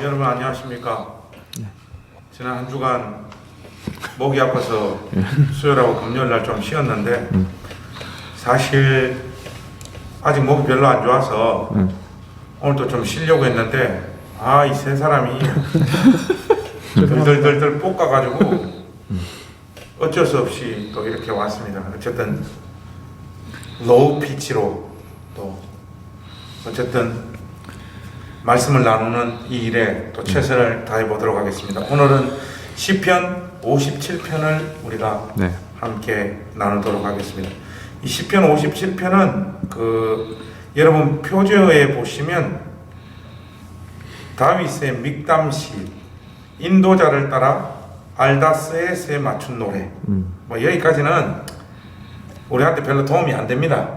여러분 안녕하십니까? 지난 한 주간 목이 아파서 수요일하고 금요일 날 좀 쉬었는데 사실 아직 목이 별로 안 좋아서 오늘도 좀 쉬려고 했는데 이 세 사람이 들들들들 볶아가지고 어쩔 수 없이 또 이렇게 왔습니다. 어쨌든 로우 피치로 또 어쨌든 말씀을 나누는 이 일에 또 최선을 다해 보도록 하겠습니다. 오늘은 시편 57편을 우리가 함께 나누도록 하겠습니다. 이 시편 57편은 여러분 표제어에 보시면 다윗의 믹담시, 인도자를 따라 알다스의 새 맞춘 노래. 뭐 여기까지는 우리한테 별로 도움이 안 됩니다.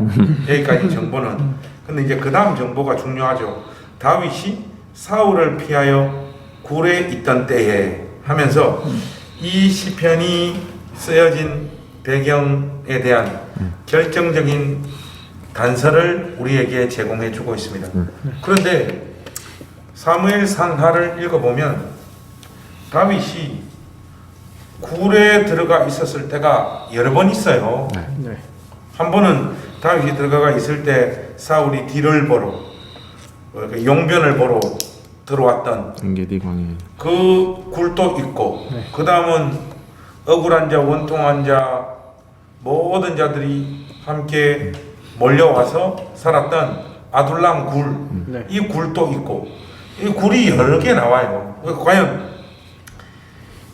여기까지 정보는. 근데 이제 그 다음 정보가 중요하죠. 다윗이 사울을 피하여 굴에 있던 때에 하면서 이 시편이 쓰여진 배경에 대한 결정적인 단서를 우리에게 제공해 주고 있습니다. 그런데 사무엘 상하를 읽어보면 다윗이 굴에 들어가 있었을 때가 여러 번 있어요. 한 번은 다윗이 들어가 있을 때 사울이 뒤를 보러 용변을 보러 들어왔던 그 굴도 있고, 그 다음은 억울한 자, 원통한 자, 모든 자들이 함께 몰려와서 살았던 아둘람 굴, 이 굴도 있고, 이 굴이 여러 개 나와요. 과연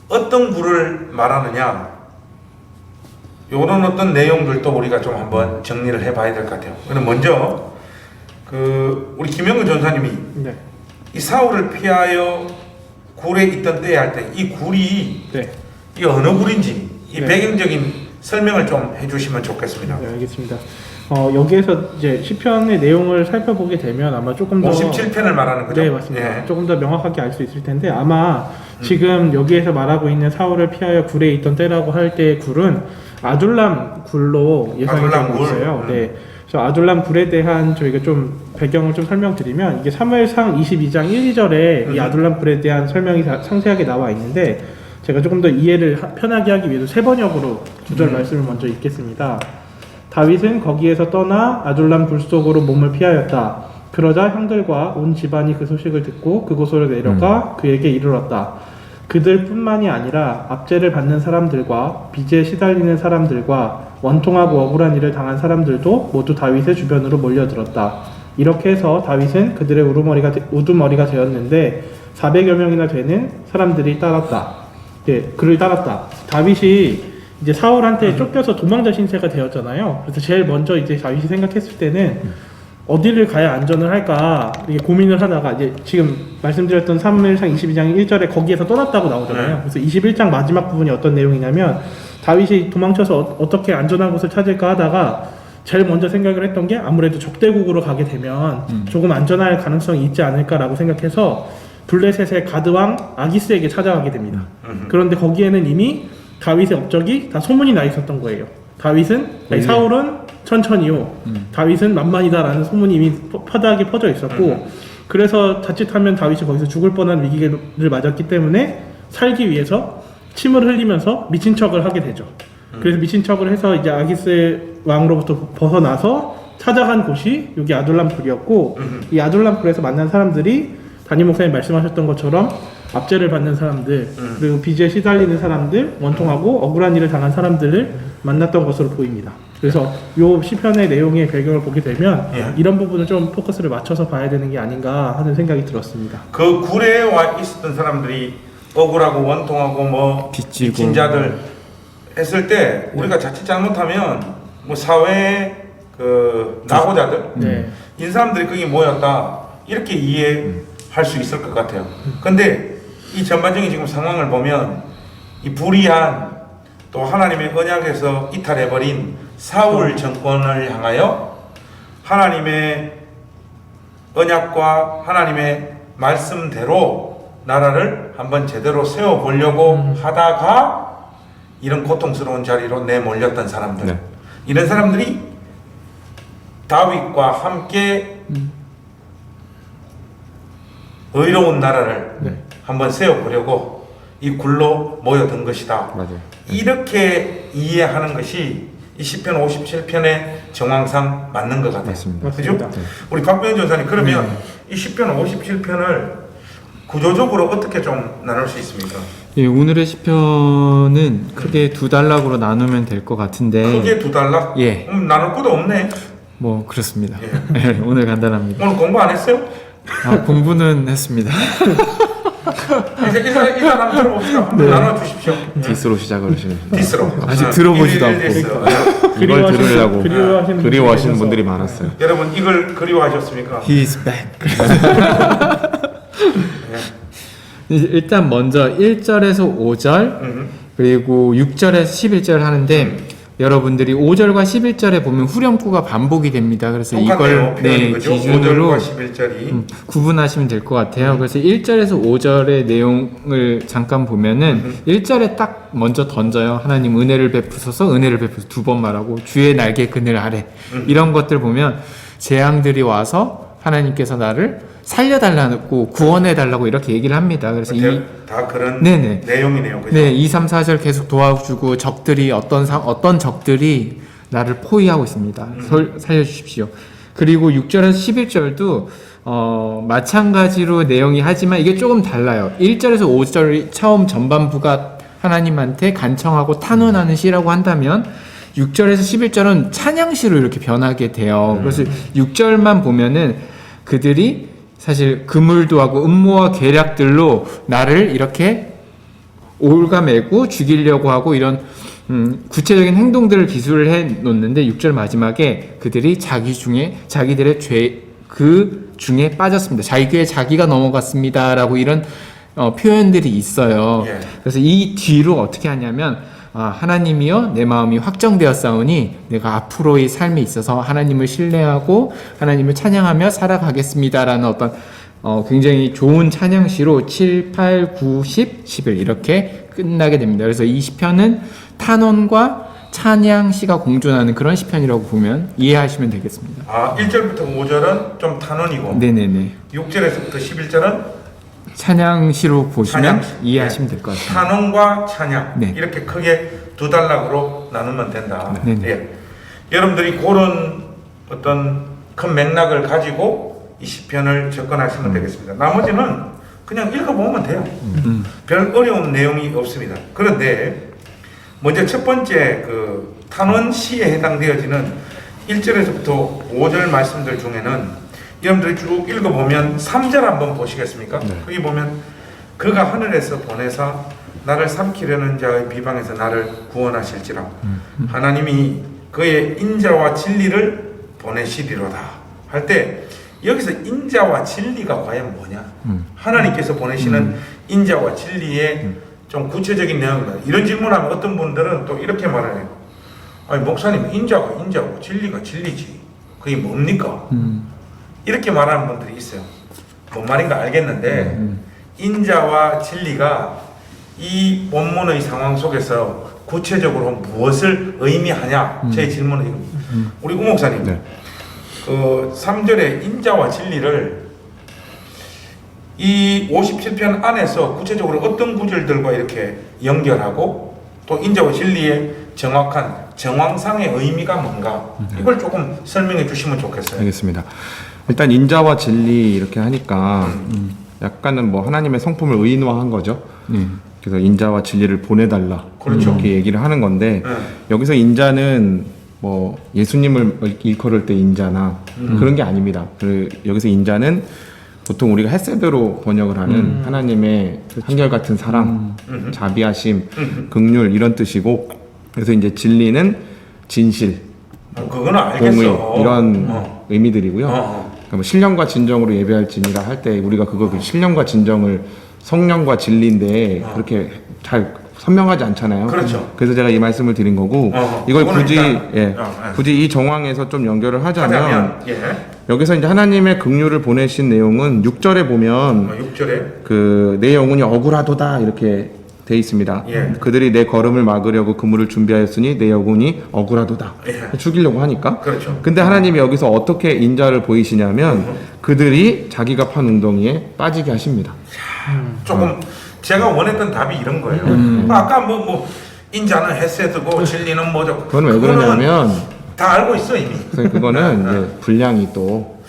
어떤 굴을 말하느냐, 이런 어떤 내용들도 우리가 좀 한번 정리를 해봐야 될 것 같아요. 그럼 먼저 우리 김영근 전사님이 이 사울을 피하여 굴에 있던 때에 할 때 이 굴이 이 어느 굴인지 이 배경적인 설명을 좀 해주시면 좋겠습니다. 네, 알겠습니다. 여기에서 이제 시편의 내용을 살펴보게 되면 아마 조금 더 57편을 말하는 거죠? 네, 맞습니다. 조금 더 명확하게 알 수 있을 텐데 아마 지금 여기에서 말하고 있는 사울을 피하여 굴에 있던 때라고 할 때의 굴은 아둘람 굴로 예상이 되고 있어요. 네. 그래서 아둘람 굴에 대한 저희가 좀 배경을 좀 설명드리면 이게 사무엘상 22장 1, 2절에 이 아둘람 굴에 대한 설명이 상세하게 나와 있는데 제가 조금 더 이해를 편하게 하기 위해서 세 번역으로 구절 말씀을 먼저 읽겠습니다. 다윗은 거기에서 떠나 아둘람 굴 속으로 몸을 피하였다. 그러자 형들과 온 집안이 그 소식을 듣고 그곳으로 내려가 그에게 이르렀다. 그들뿐만이 아니라 압제를 받는 사람들과 빚에 시달리는 사람들과 원통하고 억울한 일을 당한 사람들도 모두 다윗의 주변으로 몰려들었다. 이렇게 해서 다윗은 그들의 우두머리가 되었는데 400여 명이나 되는 사람들이 따랐다. 그를 따랐다. 다윗이 이제 사울한테 쫓겨서 도망자 신세가 되었잖아요. 그래서 제일 먼저 이제 다윗이 생각했을 때는 어디를 가야 안전을 할까 고민을 하다가 이제 지금 말씀드렸던 사무엘상 22장 1절에 거기에서 떠났다고 나오잖아요. 그래서 21장 마지막 부분이 어떤 내용이냐면 다윗이 도망쳐서 어떻게 안전한 곳을 찾을까 하다가 제일 먼저 생각을 했던 게 아무래도 적대국으로 가게 되면 조금 안전할 가능성이 있지 않을까라고 생각해서 블레셋의 가드왕 아기스에게 찾아가게 됩니다. 그런데 거기에는 이미 다윗의 업적이 다 소문이 나 있었던 거예요. 사울은 천천히요. 다윗은 만만이다라는 소문이 이미 파다하게 퍼져 있었고 그래서 자칫하면 다윗이 거기서 죽을 뻔한 위기를 맞았기 때문에 살기 위해서 침을 흘리면서 미친 척을 하게 되죠. 그래서 미친 척을 해서 이제 아기스 왕으로부터 벗어나서 찾아간 곳이 여기 아둘람 굴이었고 이 아둘람 굴에서 만난 사람들이 담임 목사님 말씀하셨던 것처럼 압제를 받는 사람들 그리고 빚에 시달리는 사람들 원통하고 억울한 일을 당한 사람들을 만났던 것으로 보입니다. 그래서 이 시편의 내용의 배경을 보게 되면 이런 부분을 좀 포커스를 맞춰서 봐야 되는 게 아닌가 하는 생각이 들었습니다. 그 굴에 와 있었던 사람들이 억울하고 원통하고 빚진 자들 했을 때 우리가 자칫 잘못하면 사회 낙오자들 이 사람들이 거기 모였다 이렇게 이해할 수 있을 것 같아요. 근데 이 전반적인 지금 상황을 보면 이 불의한 또 하나님의 언약에서 이탈해버린 사울 정권을 향하여 하나님의 언약과 하나님의 말씀대로 나라를 한번 제대로 세워보려고 하다가 이런 고통스러운 자리로 내몰렸던 사람들 이런 사람들이 다윗과 함께 의로운 나라를 네. 한번 세워보려고 이 굴로 모여든 것이다. 맞아요. 이렇게 이해하는 것이 이 시편 57편의 정황상 맞는 것 같아요. 맞습니다. 그죠? 맞습니다. 우리 박병현 전사님 그러면 이 시편 57편을 구조적으로 어떻게 좀 나눌 수 있습니까? 예, 오늘의 시편은 크게 두 단락으로 나누면 될 것 같은데 크게 두 단락? 예. 나눌 것도 없네. 뭐 그렇습니다. 예. 오늘 간단합니다. 오늘 공부 안 했어요? 공부는 했습니다. 이제 이 사람 들어봅시다. 한번 나눠주십시오. 디스로 시작을 하시는 디스로. 아직 들어보지도 않고 이걸 들으려고 그리워하시는 분들이 많았어요. 여러분 이걸 그리워하셨습니까? He is back. 일단 먼저 1절에서 5절 그리고 6절에서 11절 하는데 여러분들이 5절과 11절에 보면 후렴구가 반복이 됩니다. 그래서 이걸 기준으로 5절과 11절이 구분하시면 될 것 같아요. 그래서 1절에서 5절의 내용을 잠깐 보면은 1절에 딱 먼저 던져요. 하나님 은혜를 베푸소서, 은혜를 베푸소서 두 번 말하고 주의 날개 그늘 아래 이런 것들 보면 재앙들이 와서 하나님께서 나를 살려달라고 구원해달라고 이렇게 얘기를 합니다. 그래서 다 그런 네네. 내용이네요. 그죠? 네, 2, 3, 4절 계속 도와주고 적들이 어떤 적들이 나를 포위하고 있습니다. 살려주십시오. 그리고 6절에서 11절도 마찬가지로 내용이 하지만 이게 조금 달라요. 1절에서 5절 처음 전반부가 하나님한테 간청하고 탄원하는 시라고 한다면 6절에서 11절은 찬양시로 이렇게 변하게 돼요. 그래서 6절만 보면은 그들이 사실 그물도 하고 음모와 계략들로 나를 이렇게 올가매고 죽이려고 하고 이런 구체적인 행동들을 기술을 해 놓는데 6절 마지막에 그들이 자기들의 죄 그 중에 빠졌습니다. 자기의 자기가 넘어갔습니다라고 이런 표현들이 있어요. 예. 그래서 이 뒤로 어떻게 하냐면 하나님이여 내 마음이 확정되었사오니 내가 앞으로의 삶에 있어서 하나님을 신뢰하고 하나님을 찬양하며 살아가겠습니다라는 어떤 굉장히 좋은 찬양시로 7, 8, 9, 10, 11 이렇게 끝나게 됩니다. 그래서 이 시편은 탄원과 찬양시가 공존하는 그런 시편이라고 보면 이해하시면 되겠습니다. 1절부터 5절은 좀 탄원이고 네네네. 6절에서부터 11절은 찬양시로 보시면 찬양시. 이해하시면 될 것 같습니다. 탄원과 찬양 네. 이렇게 크게 두 단락으로 나누면 된다. 네. 예. 여러분들이 그런 어떤 큰 맥락을 가지고 이 시편을 접근하시면 되겠습니다. 나머지는 그냥 읽어보면 돼요. 별 어려운 내용이 없습니다. 그런데 먼저 첫 번째 그 탄원시에 해당되어지는 1절에서부터 5절 말씀들 중에는 여러분들이 쭉 읽어보면 3절 한번 보시겠습니까? 거기 보면 그가 하늘에서 보내사 나를 삼키려는 자의 비방에서 나를 구원하실지라 하나님이 그의 인자와 진리를 보내시리로다 할 때 여기서 인자와 진리가 과연 뭐냐? 하나님께서 보내시는 인자와 진리의 좀 구체적인 내용입니다. 이런 질문하면 어떤 분들은 또 이렇게 말해요. 아니 목사님 인자가 인자고 진리가 진리지 그게 뭡니까? 이렇게 말하는 분들이 있어요. 뭔 말인가 알겠는데 인자와 진리가 이 본문의 상황 속에서 구체적으로 무엇을 의미하냐 제 질문은 이겁니다. 우리 우 목사님 네. 그 3절의 인자와 진리를 이 57편 안에서 구체적으로 어떤 구절들과 이렇게 연결하고 또 인자와 진리의 정확한 정황상의 의미가 뭔가 이걸 조금 설명해 주시면 좋겠어요. 알겠습니다. 일단 인자와 진리 이렇게 하니까 약간은 뭐 하나님의 성품을 의인화한 거죠. 그래서 인자와 진리를 보내달라 그렇죠. 이렇게 얘기를 하는 건데 여기서 인자는 뭐 예수님을 일컬을 때 인자나 그런 게 아닙니다. 여기서 인자는 보통 우리가 헤세드로 번역을 하는 하나님의 한결같은 사랑, 자비하심, 긍휼 이런 뜻이고 그래서 이제 진리는 진실, 그거는 알겠어. 공의 이런 의미들이고요. 그러니까 뭐 신령과 진정으로 예배할지니라 할 때 우리가 그 신령과 진정을 성령과 진리인데 그렇게 잘 선명하지 않잖아요. 그렇죠. 그래서 제가 이 말씀을 드린 거고 이걸 굳이 일단, 굳이 이 정황에서 좀 연결을 하자면 예. 여기서 이제 하나님의 긍휼을 보내신 내용은 6절에 보면 6절에 그 내 영혼이 억울하도다 이렇게 돼 있습니다. 예. 그들이 내 걸음을 막으려고 그물을 준비하였으니 내 영혼이 억울하도다. 예. 죽이려고 하니까. 그렇죠. 근데 하나님이 여기서 어떻게 인자를 보이시냐면 그들이 자기가 판 웅덩이에 빠지게 하십니다. 조금 제가 원했던 답이 이런 거예요. 아까 뭐 인자는 헤세드고 진리는 뭐죠? 그건 왜 그러냐면 다 알고 있어 이미. 그래서 그거는 이제 분량이 또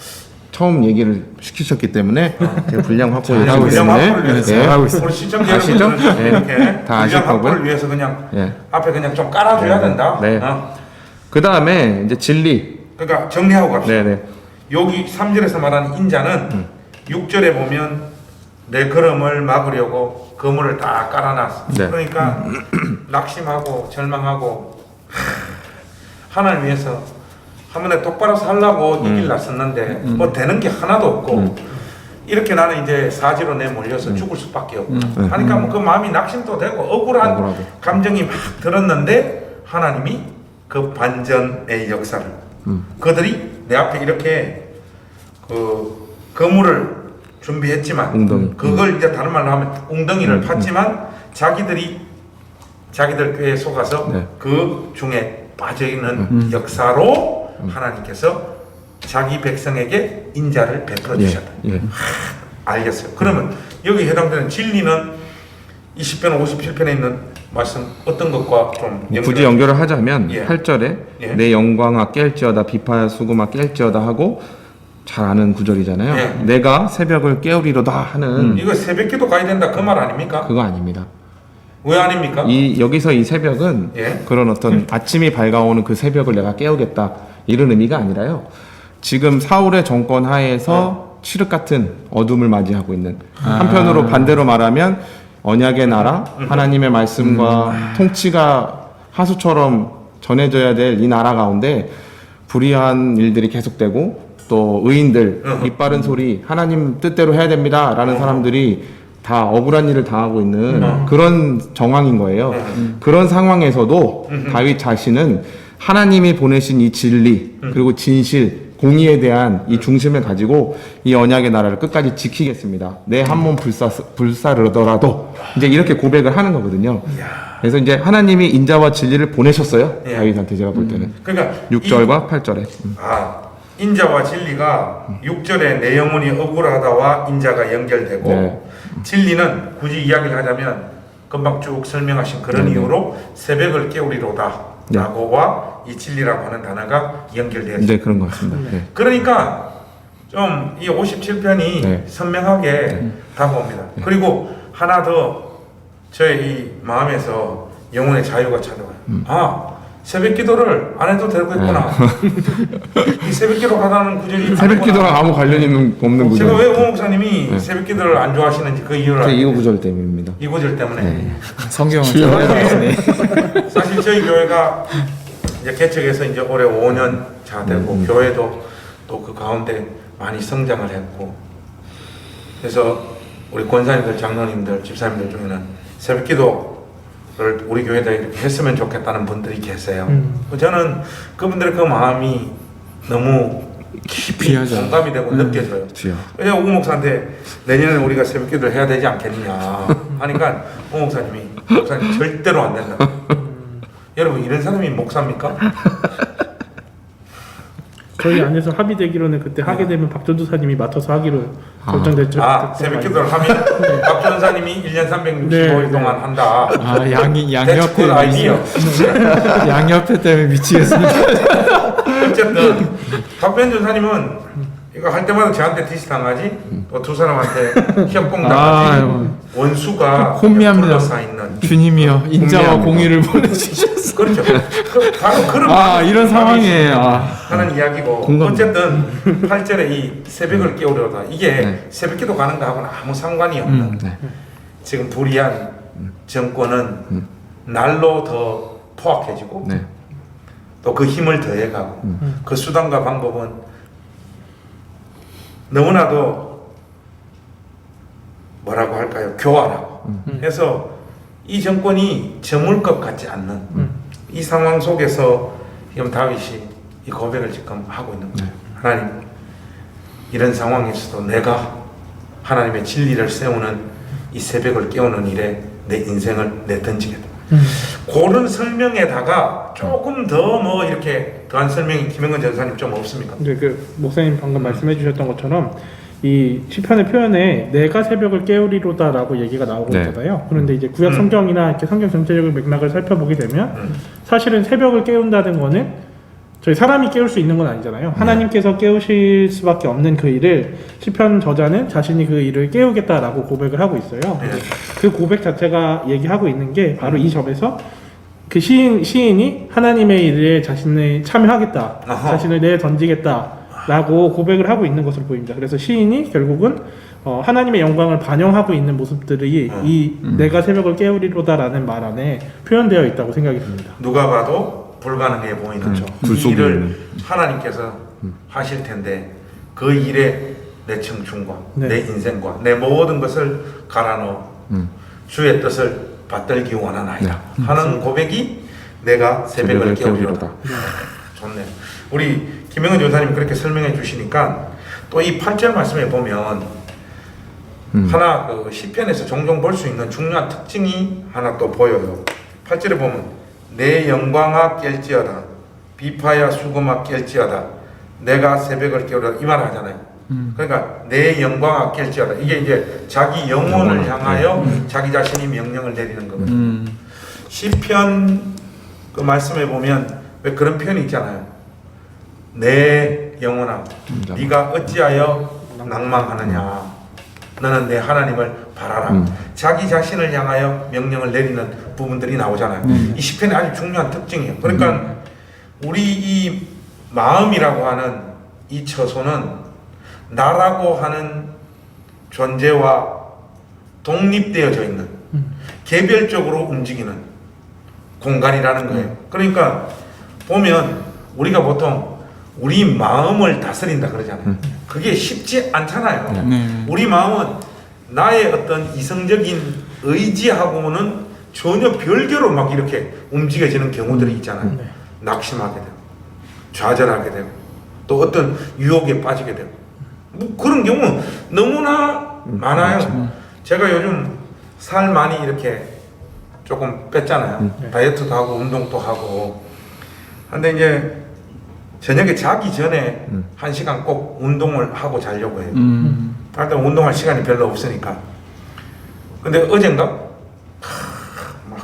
처음 얘기를 시키셨기 때문에 제가 분량 확보 잘하고 하기 분량 때문에 확보를 위해서 잘하고 있어요. 우리 시청자 아시죠? 여러분들은 네. 이렇게 다 아실 분량 확보를 거고요. 위해서 그냥 예. 앞에 그냥 좀 깔아줘야 된다. 네. 그 다음에 이제 진리. 그러니까 정리하고 갑시다. 네네. 여기 3절에서 말하는 인자는 6절에 보면 내 걸음을 막으려고 그물을 다 깔아놨어. 네. 그러니까 낙심하고 절망하고 하나님 위해서 한 번에 똑바로 살라고 얘기를 났었는데 뭐 되는 게 하나도 없고 이렇게 나는 이제 사지로 내몰려서 죽을 수밖에 없고 하니까 뭐 그 마음이 낙심도 되고 억울한 억울하고. 감정이 막 들었는데 하나님이 그 반전의 역사를 그들이 내 앞에 이렇게 그 거물을 준비했지만 웅덩이. 그걸 이제 다른 말로 하면 웅덩이를 팠지만 자기들 꾀에 속아서 네. 그 중에 빠져있는 역사로 하나님께서 자기 백성에게 인자를 베풀어 주셨다. 예. 알겠어요. 그러면 여기 해당되는 진리는 20편 57편에 있는 말씀 어떤 것과 좀 굳이 연결을 하자면 예. 8절에 예. 내 영광아 깰지어다 비파야 수금아 깰지어다 하고 잘 아는 구절이잖아요. 예. 내가 새벽을 깨우리로다 하는 이거 새벽기도 가야 된다 그 말 아닙니까? 그거 아닙니다. 왜 아닙니까? 여기서 이 새벽은 예. 그런 어떤 아침이 밝아오는 그 새벽을 내가 깨우겠다 이런 의미가 아니라요. 지금 사울의 정권 하에서 칠흑 같은 어둠을 맞이하고 있는 한편으로 반대로 말하면 언약의 나라 하나님의 말씀과 통치가 하수처럼 전해져야 될 이 나라 가운데 불의한 일들이 계속되고 또 의인들 입 바른 소리 하나님 뜻대로 해야 됩니다 라는 사람들이 다 억울한 일을 당하고 있는 그런 정황인 거예요. 그런 상황에서도 다윗 자신은 하나님이 보내신 이 진리 그리고 진실 공의에 대한 이 중심을 가지고 이 언약의 나라를 끝까지 지키겠습니다. 내 한 몸 불사르더라도 이제 이렇게 고백을 하는 거거든요. 그래서 이제 하나님이 인자와 진리를 보내셨어요. 예. 다윗한테 제가 볼 때는 그러니까 6절과 8절에 인자와 진리가 6절에 내 영혼이 억울하다와 인자가 연결되고 네. 진리는 굳이 이야기를 하자면 금방 쭉 설명하신 그런 이유로 새벽을 깨우리로다 네. 라고와 이 진리라고 하는 단어가 연결되어 있습니다. 이제 그런 것 같습니다. 네. 그러니까 좀 이 57편이 네. 선명하게 다가옵니다. 그리고 하나 더 저의 이 마음에서 영혼의 자유가 찾아와요. 새벽 기도를 안 해도 되겠구나. 이 새벽 기도 하다는 구절이 새벽 기도랑 아무 관련이 없는 구절. 제가 왜 오 목사님이 새벽 기도를 안 좋아하시는지 그 이유를 이 알겠어요. 구절 때문입니다. 이 구절 때문에. 성경은 잘해놨네. 사실 저희 교회가 이제 개척해서 이제 올해 5년 차 되고 교회도 또 그 가운데 많이 성장을 했고 그래서 우리 권사님들, 장로님들, 집사님들 중에는 새벽 기도를 우리 교회에다 이렇게 했으면 좋겠다는 분들이 계세요. 저는 그분들의 그 마음이 너무 깊이 귀하죠. 공감이 되고 느껴져요. 주여. 그래서 오 목사한테 내년에 우리가 새벽 기도를 해야 되지 않겠느냐 하니까 오 목사님 절대로 안 된다. 여러분 이런 사람이 목사입니까? 저희 안에서 합의되기로는 그때 하게 되면 박전도사님이 맡아서 하기로 결정됐죠. 새벽 기도를 하면 박 전사님이 1년 365일 네, 동안 한다. 양옆에 굿 아이디어. 양옆에 때문에 미치겠습니다. 어쨌든 박변 전사님은 이거 할 때마다 저한테 디스 당하지, 또 두 사람한테 협공 당하지, 원수가 혼미합니다. 쌓이는. 주님이여 인자와 혼미합니다. 공의를 보내주셔서. 그렇죠. 바로 그런 이런 상황이에요. 하는 이야기고 공감. 어쨌든 8절에 이 새벽을 깨우려다 이게 네. 새벽 기도 가는 거하고는 아무 상관이 없는 네. 지금 불의한 정권은 날로 더 포악해지고 네. 또 그 힘을 더해가고 그 수단과 방법은 너무나도 뭐라고 할까요? 교활하고 해서 이 정권이 저물 것 같지 않는 이 상황 속에서 지금 다윗이 이 고백을 지금 하고 있는 거예요. 하나님, 이런 상황에서도 내가 하나님의 진리를 세우는 이 새벽을 깨우는 일에 내 인생을 내던지겠다. 그런 설명에다가 조금 더 뭐 이렇게 더한 설명이 김영건 전사님 좀 없습니까? 이제 그 목사님 방금 말씀해 주셨던 것처럼 이 시편의 표현에 내가 새벽을 깨우리로다라고 얘기가 나오고 네. 있잖아요. 그런데 이제 구약 성경이나 이렇게 성경 전체적인 맥락을 살펴보게 되면 사실은 새벽을 깨운다는 거는 저희 사람이 깨울 수 있는 건 아니잖아요. 하나님께서 깨우실 수밖에 없는 그 일을 시편 저자는 자신이 그 일을 깨우겠다라고 고백을 하고 있어요. 네. 그 고백 자체가 얘기하고 있는 게 바로 이 점에서 그 시인이 하나님의 일에 자신을 참여하겠다, 아하. 자신을 내던지겠다라고 고백을 하고 있는 것으로 보입니다. 그래서 시인이 결국은 하나님의 영광을 반영하고 있는 모습들이 이 내가 새벽을 깨우리로다라는 말 안에 표현되어 있다고 생각이 듭니다. 누가 봐도 불가능해 보이는 그렇죠. 불 이 속에 일을 있는. 하나님께서 하실 텐데 그 일에 내 청춘과 네. 내 인생과 내 모든 것을 갈아 넣어 주의 뜻을 받들기 원하나이다 하는 고백이 내가 새벽을 깨우리로다. 좋네요. 우리 김영은 전사님 그렇게 설명해 주시니까 또 이 8절 말씀에 보면 하나 그 시편에서 종종 볼 수 있는 중요한 특징이 하나 또 보여요. 8절에 보면 내 영광아 깰지어다 비파야 수금아 깰지어다 내가 새벽을 깨우리로다 이 말을 하잖아요. 그러니까 내 영광아 깰지어다 이게 이제 자기 영혼을 향하여 자기 자신이 명령을 내리는 거거든요. 시편 그 말씀에 보면 왜 그런 표현이 있잖아요. 내 영혼아 네가 어찌하여 낭망하느냐 너는 내 하나님을 바라라. 자기 자신을 향하여 명령을 내리는 부분들이 나오잖아요. 이 시편의 아주 중요한 특징이에요. 그러니까 우리 이 마음이라고 하는 이 처소는 나라고 하는 존재와 독립되어져 있는 개별적으로 움직이는 공간이라는 거예요. 그러니까 보면 우리가 보통 우리 마음을 다스린다 그러잖아요. 그게 쉽지 않잖아요. 우리 마음은 나의 어떤 이성적인 의지하고는 전혀 별개로 막 이렇게 움직여지는 경우들이 있잖아요. 낙심하게 되고 좌절하게 되고 또 어떤 유혹에 빠지게 되고 뭐 그런 경우 너무나 많아요. 제가 요즘 살 많이 이렇게 조금 뺐잖아요. 다이어트도 하고 운동도 하고. 근데 이제 저녁에 자기 전에 1시간 꼭 운동을 하고 자려고 해요. 일단 운동할 시간이 별로 없으니까. 근데 어젠가 막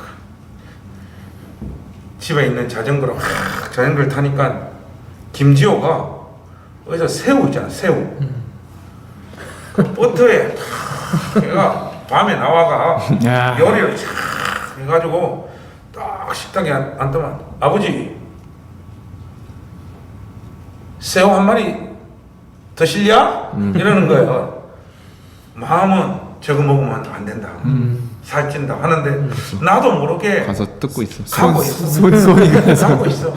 집에 있는 자전거로 자전거를 타니까 김지호가 어디서 새우 있잖아, 새우. 그 버터에 얘가 밤에 나와가 요리를 쫙 해가지고 딱 식탁에 앉더만 아버지 새우 한 마리 드실랴? 이러는 거예요. 마음은 저거 먹으면 안 된다. 살찐다 하는데 나도 모르게 가서 뜯고 있어. 가고 있어. 소리가 가고 있어.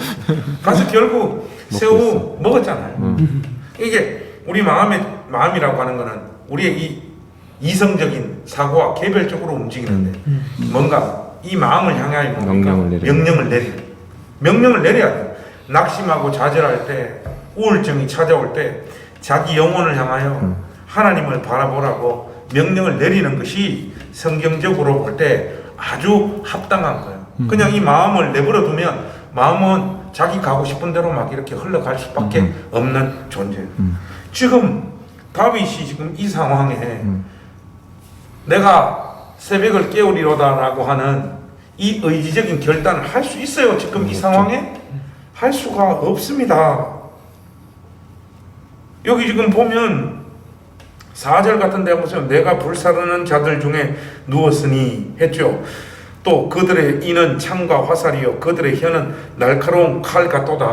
가서 결국 새우 먹었잖아요. 이게 우리 마음이라고 하는 거는 우리의 이 이성적인 사고와 개별적으로 움직이는데 뭔가 이 마음을 향하여 명령을 내리는 명령을 내려야 돼. 낙심하고 좌절할 때 우울증이 찾아올 때 자기 영혼을 향하여 하나님을 바라보라고 명령을 내리는 것이 성경적으로 볼 때 아주 합당한 거예요. 그냥 이 마음을 내버려 두면 마음은 자기 가고 싶은 대로 막 이렇게 흘러갈 수밖에 없는 존재예요. 지금 다윗이 지금 이 상황에 내가 새벽을 깨우리로다라고 하는 이 의지적인 결단을 할 수 있어요. 지금 이 상황에 할 수가 없습니다. 여기 지금 보면 4절 같은 데 보세요. 내가 불사르는 자들 중에 누웠으니 했죠. 또 그들의 이는 창과 화살이요 그들의 혀는 날카로운 칼 같도다.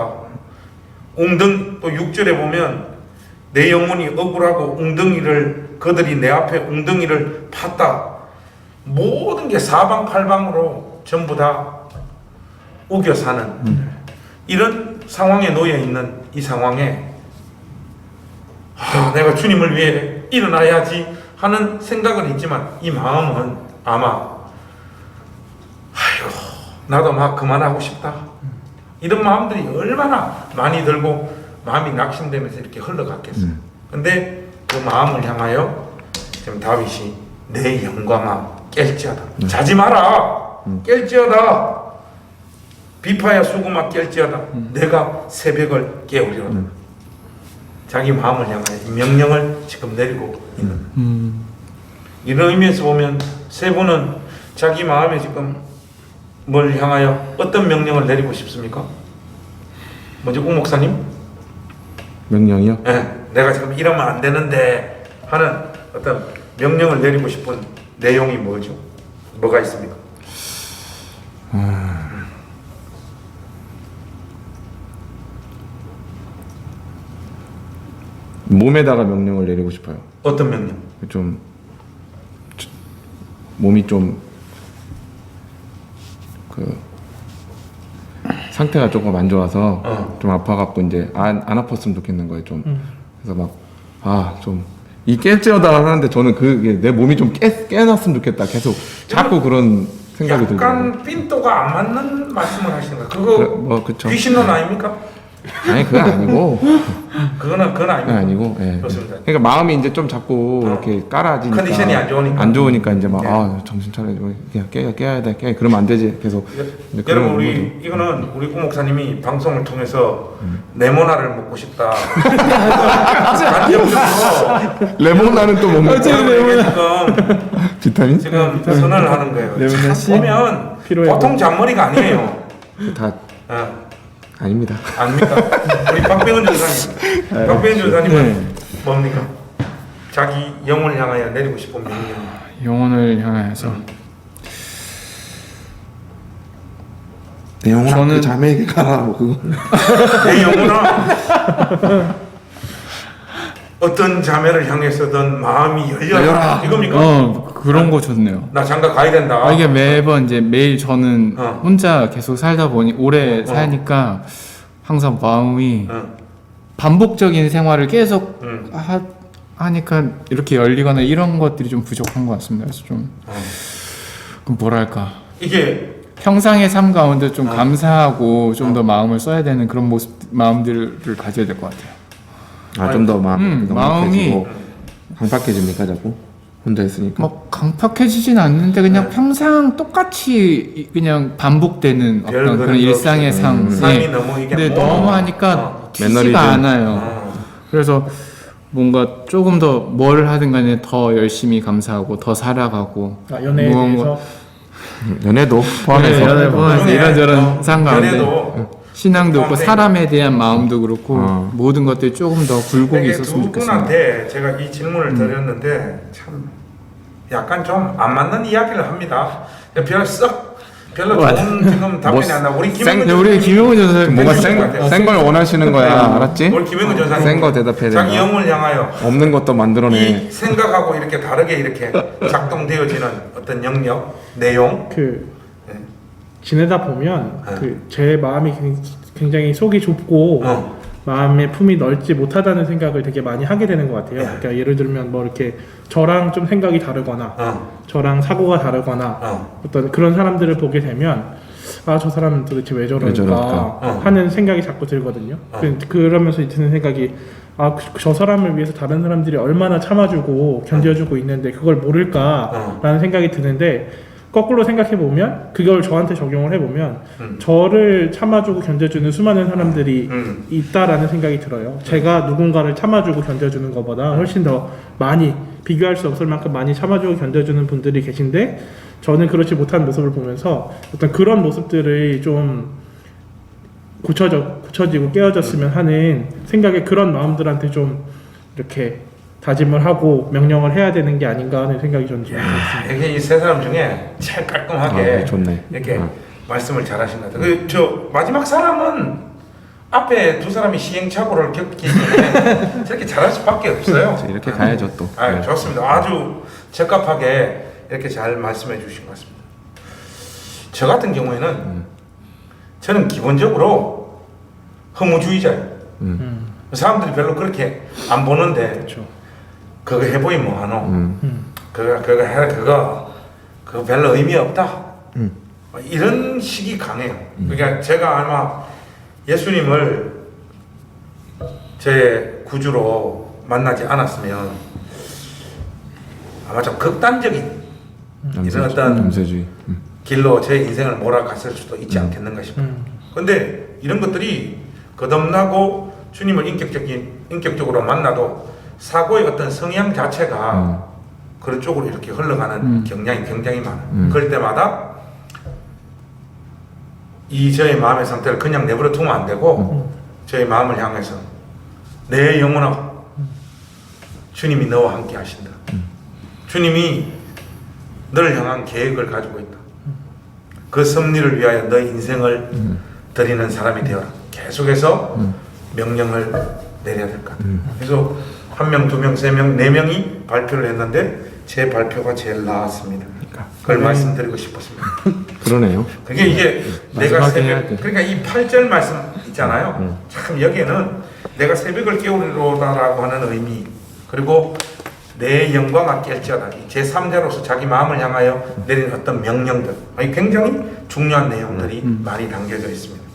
또 6절에 보면 내 영혼이 억울하고 그들이 내 앞에 웅덩이를 팠다. 모든 게 사방팔방으로 전부 다 우겨 사는 이런 상황에 놓여 있는 이 상황에 내가 주님을 위해 일어나야지 하는 생각은 있지만 이 마음은 아마 나도 막 그만하고 싶다 이런 마음들이 얼마나 많이 들고 마음이 낙심되면서 이렇게 흘러갔겠어요. 근데 그 마음을 향하여 지금 다윗이 내 영광아 깰지어다. 자지 마라. 깰지어다. 비파야 수구마 깰지어다. 내가 새벽을 깨우리로다. 자기 마음을 향하여 이 명령을 지금 내리고 있는. 이런 의미에서 보면 세 분은 자기 마음에 지금 뭘 향하여 어떤 명령을 내리고 싶습니까? 먼저 우 목사님? 명령이요? 네, 내가 지금 이러면 안 되는데 하는 어떤 명령을 내리고 싶은 내용이 뭐죠? 뭐가 있습니까? 몸에다가 명령을 내리고 싶어요. 어떤 명령? 좀 몸이 좀 그 상태가 조금 안 좋아서 좀 아파갖고 이제 안 아팠으면 좋겠는 거예요. 좀 그래서 막 좀 이 깰지어다 하는데 저는 그게 내 몸이 좀 깨놨으면 좋겠다. 계속 자꾸 그런 생각이 들더라고요. 약간 삔또가 안 맞는 말씀을 하시는 거예요. 그거 그쵸. 귀신론 아닙니까? 아니 그건 아니고 그건 아닙니까? 그건 아니고. 예. 좋습니다. 그러니까 마음이 이제 좀 자꾸 이렇게 깔아지니까 컨디션이 안 좋으니까. 이제 막 네. 정신 차려야지 그냥 깨야 돼 그러면 안 되지 계속 이제 그런 여러분 우리 거죠. 이거는 우리 구 목사님이 방송을 통해서 레모나를 먹고 싶다. 간접적으로 레몬나는 또 뭔가 지금 비타민? 선언을 하는 거예요. 레모나 참 씨? 보면 필요해 보통 잔머리가 아니에요. 다 어, 아닙니다. 아닙니까? 우리 박병훈 전사님, 박병훈 전사님은 뭡니까? 자기 영혼을 향하여 내리고 싶은 명령. 영혼을 향해서 내 영혼 저는- 그 자매에게 가라 뭐 그거. 내 영혼아 어떤 자매를 향해서든 마음이 열려라. 이겁니까? 그런 거 좋네요. 나 장가 가야 된다. 이게 매번 이제 매일 저는 어. 혼자 계속 살다 보니 오래 사니까 항상 마음이 응, 반복적인 생활을 계속 응. 하니까 이렇게 열리거나 이런 것들이 좀 부족한 것 같습니다. 그래서 좀 그럼 뭐랄까 이게 평상의 삶 가운데 좀 감사하고 좀 더 마음을 써야 되는 그런 마음들을 가져야 될 것 같아요. 좀 더 마음이 마음이 강팍해집니까 자꾸 혼자 있으니까. 막 강팍해지진 않는데 그냥 평상 똑같이 그냥 반복되는 별 어떤 그런 그런 일상의 거 삶. 삶이 너무 이게 근데 뭐- 너무 하니까 매너리즘. 튀지가 않아요. 어. 그래서 뭔가 조금 더 뭘 하든 간에 더 열심히 감사하고 더 살아가고 연애에 무언가- 대해서 연애도 포함해서. 네, 연애 포함해서 나중에 이런저런 삶 가운데 연애도 신앙도 있고 가운데 사람에 대한 마음도 그렇고 모든 것들이 조금 더 굴곡이 되게 있었으면 두 좋겠습니다. 분한테 제가 이 질문을 드렸는데 참 약간 좀 안 맞는 이야기를 합니다. 별로 좋은 지금 답변이 안 나고 우리 김영근 네, 우리 김용훈 전사님 뭔가 같아요. 센 걸 원하시는 거야, 알았지? 우리 김영근 전사님 센 거 대답해야 자기 된다. 영혼을 향하여 없는 것도 만들어내. 이 생각하고 이렇게 다르게 이렇게 작동되어지는 어떤 영역, 내용. 그 네. 지내다 보면 네. 그 제 마음이 굉장히 속이 좁고 마음의 품이 넓지 못하다는 생각을 되게 많이 하게 되는 것 같아요. 네. 그러니까 예를 들면 뭐 이렇게 저랑 좀 생각이 다르거나 저랑 사고가 다르거나 어떤 그런 사람들을 보게 되면 아 저 사람은 도대체 왜 저럴까 저럴까? 하는 생각이 자꾸 들거든요. 그러면서 드는 생각이 아 저 사람을 위해서 다른 사람들이 얼마나 참아주고 견뎌주고 있는데 그걸 모를까라는 생각이 드는데 거꾸로 생각해 보면 그걸 저한테 적용을 해보면 저를 참아주고 견뎌주는 수많은 사람들이 있다라는 생각이 들어요. 제가 누군가를 참아주고 견뎌주는 것보다 훨씬 더 많이 비교할 수 없을 만큼 많이 참아주고 견뎌주는 분들이 계신데 저는 그렇지 못한 모습을 보면서 어떤 그런 모습들을 좀 고쳐지고 깨어졌으면 하는 생각에 그런 마음들한테 좀 이렇게 다짐을 하고 명령을 해야 되는 게 아닌가 하는 생각이 저는 좀 들었습니다. 이게 이 세 사람 중에 제일 깔끔하게 좋네. 이렇게 말씀을 잘하신 것 같아요. 저 마지막 사람은 앞에 두 사람이 시행착오를 겪기 때문에 저렇게 잘할 수밖에 없어요. 이렇게 가야죠 또. 아, 좋습니다. 아주 적합하게 이렇게 잘 말씀해 주신 것 같습니다. 저 같은 경우에는 저는 기본적으로 허무주의자예요. 사람들이 별로 그렇게 안 보는데 그렇죠. 그거 해보이 뭐하노? 그거 해라 그거 별로 의미 없다. 이런 식이 강해요. 그러니까 제가 아마 예수님을 제 구주로 만나지 않았으면 아마 좀 극단적인 이런 어떤 염세주의. 길로 제 인생을 몰아갔을 수도 있지 않겠는가 싶어요. 근데 이런 것들이 거듭나고 주님을 인격적으로 만나도 사고의 어떤 성향 자체가 그런 쪽으로 이렇게 흘러가는 경향이 굉장히 많아요. 그럴 때마다 이 저의 마음의 상태를 그냥 내버려 두면 안 되고 저의 마음을 향해서 내 영혼아 주님이 너와 함께 하신다. 주님이 너를 향한 계획을 가지고 있다. 그 섭리를 위하여 너의 인생을 드리는 사람이 되어라. 계속해서 명령을 내려야 될 것 같아요. 그래서 1명, 2명, 3명, 4명이 발표를 했는데 제 발표가 제일 나았습니다. 그걸 말씀드리고 싶었습니다. 그러네요. 그게 이게 내가 마지막에 해야 새벽, 돼. 그러니까 이 8절 말씀 있잖아요. 참 여기에는 내가 새벽을 깨우리로다라고 하는 의미, 그리고 내 영광아 깰지어다, 제3자로서 자기 마음을 향하여 내린 어떤 명령들, 굉장히 중요한 내용들이 많이 담겨져 있습니다.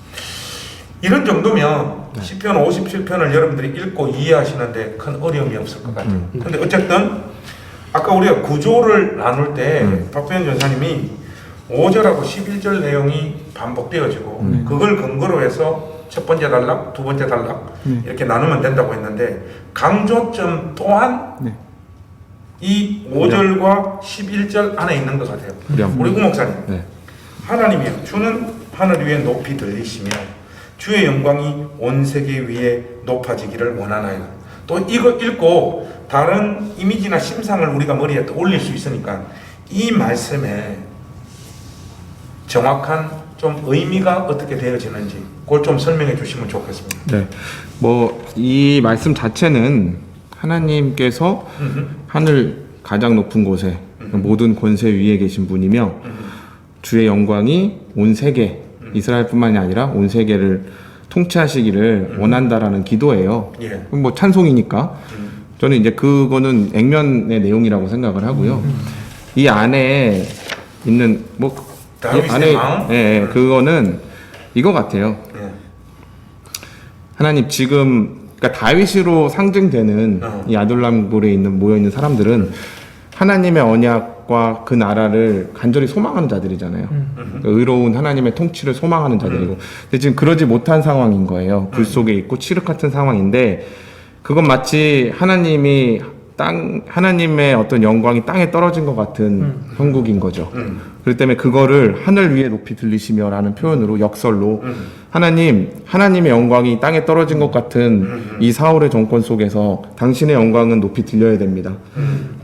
이런 정도면 시편 57편을 여러분들이 읽고 이해하시는데 큰 어려움이 없을 것 같아요. 근데 어쨌든 아까 우리가 구조를 나눌 때 박도현 전사님이 5절하고 11절 내용이 반복되어지고 그걸 근거로 해서 첫 번째 단락, 두 번째 단락 이렇게 나누면 된다고 했는데 강조점 또한 이 5절과 11절 안에 있는 것 같아요. 우리 구 목사님, 네. 하나님이여 주는 하늘 위에 높이 들리시며 주의 영광이 온 세계 위에 높아지기를 원하나이다. 또 이거 읽고 다른 이미지나 심상을 우리가 머리에 또 올릴 수 있으니까 이 말씀에 정확한 좀 의미가 어떻게 되어지는지 그걸 좀 설명해 주시면 좋겠습니다. 네. 뭐 이 말씀 자체는 하나님께서 하늘 가장 높은 곳에 모든 권세 위에 계신 분이며 주의 영광이 온 세계, 이스라엘뿐만이 아니라 온 세계를 통치하시기를 원한다라는 기도예요. 예. 뭐 찬송이니까 저는 이제 그거는 액면의 내용이라고 생각을 하고요. 이 안에 있는 뭐 다윗의 안에 마음? 예, 그거는 이거 같아요. 예. 하나님 지금 그러니까 다윗으로 상징되는 이 아둘람 굴에 있는 모여 있는 사람들은 하나님의 언약과 그 나라를 간절히 소망하는 자들이잖아요. 그러니까 의로운 하나님의 통치를 소망하는 자들이고, 근데 지금 그러지 못한 상황인 거예요. 불 속에 있고 칠흑 같은 상황인데, 그건 마치 하나님이 하나님의 어떤 영광이 땅에 떨어진 것 같은 형국인 거죠. 그렇기 때문에 그거를 하늘 위에 높이 들리시며라는 표현으로 역설로 하나님의 영광이 땅에 떨어진 것 같은 이 사울의 정권 속에서 당신의 영광은 높이 들려야 됩니다.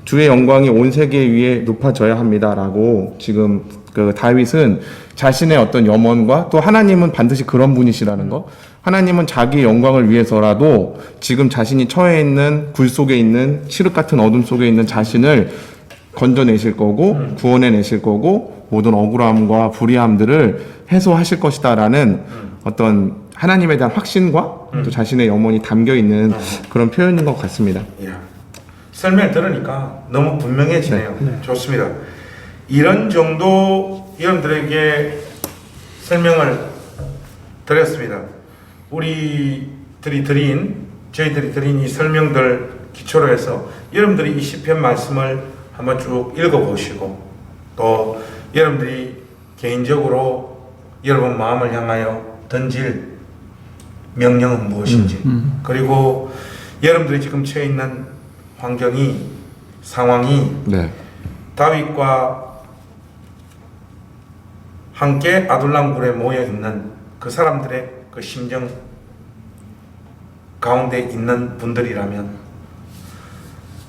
주의 영광이 온 세계 위에 높아져야 합니다라고 지금 그 다윗은 자신의 어떤 염원과 또 하나님은 반드시 그런 분이시라는 거, 하나님은 자기 영광을 위해서라도 지금 자신이 처해 있는 굴 속에 있는 칠흑 같은 어둠 속에 있는 자신을 건져내실 거고 구원해 내실 거고 모든 억울함과 불의함들을 해소하실 것이다라는 어떤 하나님에 대한 확신과 또 자신의 염원이 담겨 있는 그런 표현인 것 같습니다. 이야, 설명 들으니까 너무 분명해지네요. 네. 좋습니다. 이런 정도 여러분들에게 설명을 드렸습니다. 저희들이 드린 이 설명들 기초로 해서 여러분들이 이 시편 말씀을 한번 쭉 읽어보시고 또 여러분들이 개인적으로 여러분 마음을 향하여 던질 명령은 무엇인지 그리고 여러분들이 지금 처해 있는 상황이 네. 다윗과 함께 아둘람 굴에 모여 있는 그 사람들의 그 심정 가운데 있는 분들이라면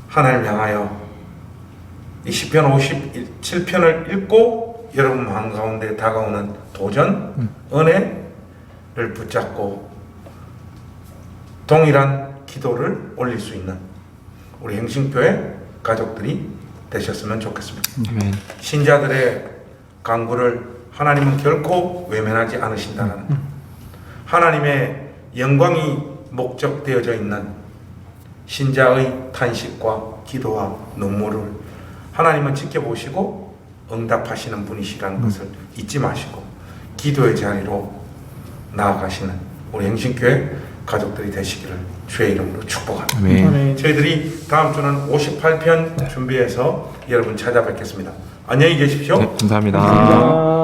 하나님을 향하여 이 시편 57편을 읽고 여러분 마음 가운데 다가오는 도전, 은혜를 붙잡고 동일한 기도를 올릴 수 있는 우리 행신교회 가족들이 되셨으면 좋겠습니다. 아멘. 신자들의 간구를 하나님은 결코 외면하지 않으신다는 하나님의 영광이 목적되어져 있는 신자의 탄식과 기도와 눈물을 하나님은 지켜보시고 응답하시는 분이시라는 것을 잊지 마시고 기도의 자리로 나아가시는 우리 행신교회 가족들이 되시기를 주의 이름으로 축복합니다. 아멘. 아멘. 저희들이 다음 주는 58편 준비해서 여러분 찾아뵙겠습니다. 안녕히 계십시오. 네, 감사합니다. 감사합니다.